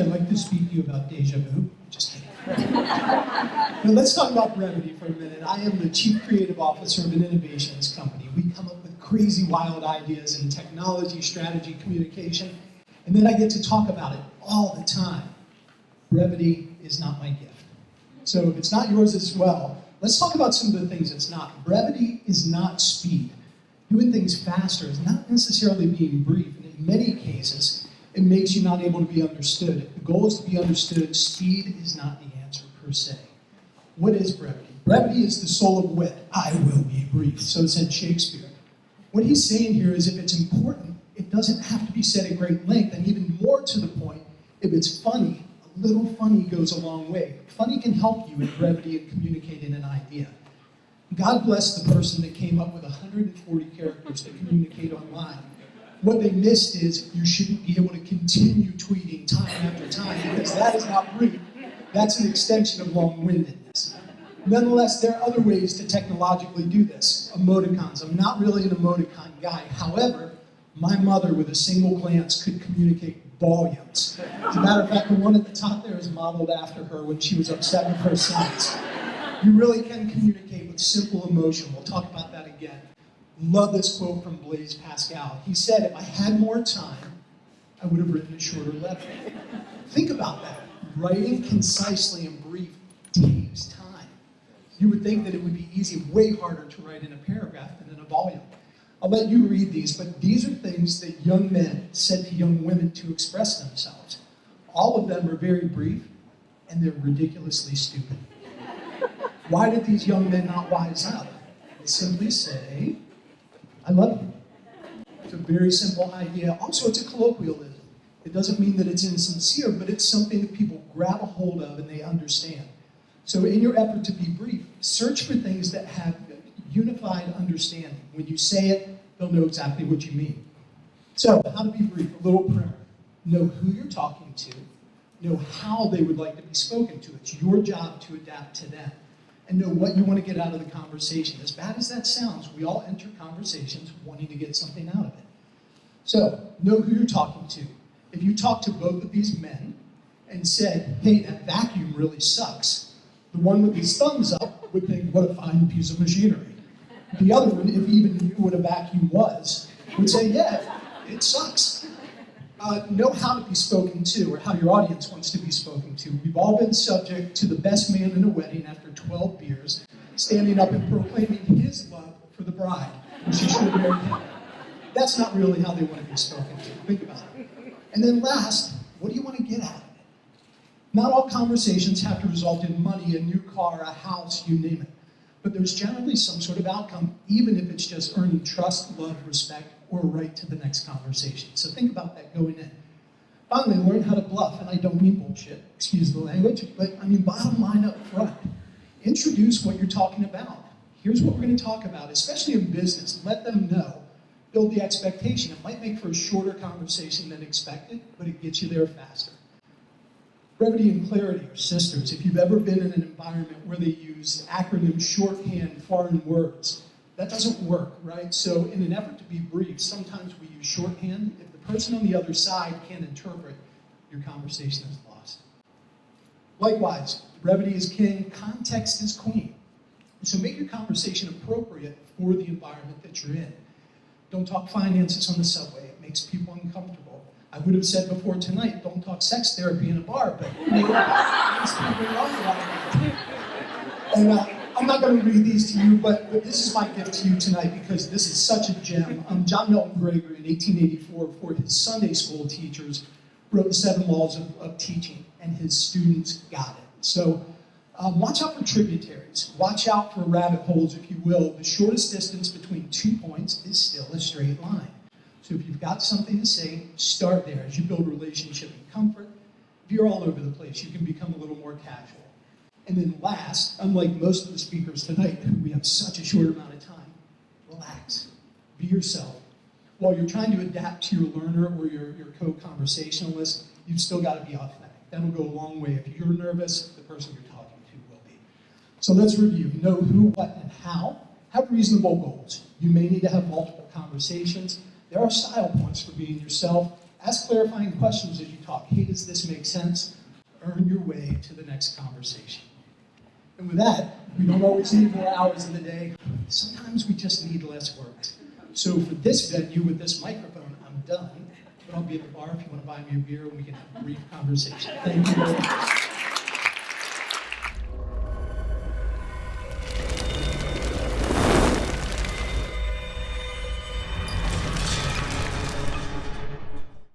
I'd like to speak to you about deja vu. Just kidding. Now let's talk about Brevity for a minute. I am the Chief Creative Officer of an innovations company. We come up with crazy, wild ideas in technology, strategy, communication, and then I get to talk about it all the time. Brevity is not my gift. So if it's not yours as well, let's talk about some of the things it's not. Brevity is not speed. Doing things faster is not necessarily being brief, and in many cases, it makes you not able to be understood. If the goal is to be understood, speed is not the answer per se. What is brevity? Brevity is the soul of wit. I will be brief, so said Shakespeare. What he's saying here is if it's important, it doesn't have to be said at great length, and even more to the point, if it's funny, a little funny goes a long way. Funny can help you in brevity and communicating an idea. God bless the person that came up with 140 characters to communicate online. What they missed is you shouldn't be able to continue tweeting time after time because that is not brief. That's an extension of long-windedness. Nonetheless, there are other ways to technologically do this. Emoticons. I'm not really an emoticon guy. However, my mother with a single glance could communicate volumes. As a matter of fact, the one at the top there is modeled after her when she was upset with her sons. You really can communicate with simple emotion. We'll talk about that again. Love this quote from Blaise Pascal. He said, if I had more time, I would have written a shorter letter. Think about that. Writing concisely and brief takes time. You would think that it would be easy, way harder to write in a paragraph than in a volume. I'll let you read these, but these are things that young men said to young women to express themselves. All of them are very brief, and they're ridiculously stupid. Why did these young men not wise up? They simply say, I love you. It's a very simple idea. Also, it's a colloquialism. It doesn't mean that it's insincere, but it's something that people grab a hold of and they understand. So in your effort to be brief, search for things that have unified understanding. When you say it, they'll know exactly what you mean. So, how to be brief, a little primer. Know who you're talking to, know how they would like to be spoken to. It's your job to adapt to them. And know what you want to get out of the conversation. As bad as that sounds, we all enter conversations wanting to get something out of it. So, know who you're talking to. If you talk to both of these men and said, hey, that vacuum really sucks, the one with his thumbs up would think, what a fine piece of machinery. The other one, if he even knew what a vacuum was, would say, yeah, it sucks. Know how to be spoken to, or how your audience wants to be spoken to. We've all been subject to the best man in a wedding after 12 beers, standing up and proclaiming his love for the bride, and she should marry him. That's not really how they want to be spoken to. Think about it. And then last, what do you want to get out of it? Not all conversations have to result in money, a new car, a house, you name it. But there's generally some sort of outcome, even if it's just earning trust, love, respect, or a right to the next conversation. So think about that going in. Finally, learn how to bluff, and I don't mean bullshit, excuse the language, but I mean bottom line up front. Introduce what you're talking about. Here's what we're going to talk about, especially in business. Let them know. Build the expectation. It might make for a shorter conversation than expected, but it gets you there faster. Brevity and clarity are sisters. If you've ever been in an environment where they use acronyms, shorthand, foreign words, that doesn't work, right? So in an effort to be brief, sometimes we use shorthand. If the person on the other side can't interpret, your conversation is lost. Likewise, brevity is king, context is queen. So make your conversation appropriate for the environment that you're in. Don't talk finances on the subway. It makes people uncomfortable. I would have said before tonight, don't talk sex therapy in a bar, but and I'm not going to read these to you, but this is my gift to you tonight because this is such a gem. John Milton Gregory in 1884, for his Sunday school teachers, wrote the 7 Laws of Teaching, and his students got it. So watch out for tributaries. Watch out for rabbit holes, if you will. The shortest distance between 2 points is still a straight line. So if you've got something to say, start there. As you build relationship and comfort, if you're all over the place, you can become a little more casual. And then last, unlike most of the speakers tonight, we have such a short amount of time, relax. Be yourself. While you're trying to adapt to your learner or your co-conversationalist, you've still got to be authentic. That'll go a long way. If you're nervous, the person you're talking to will be. So let's review. Know who, what, and how. Have reasonable goals. You may need to have multiple conversations. There are style points for being yourself. Ask clarifying questions as you talk. Hey, does this make sense? Earn your way to the next conversation. And with that, we don't always need more hours in the day. Sometimes we just need less work. So for this venue with this microphone, I'm done. But I'll be at the bar if you want to buy me a beer and we can have a brief conversation. Thank you very much.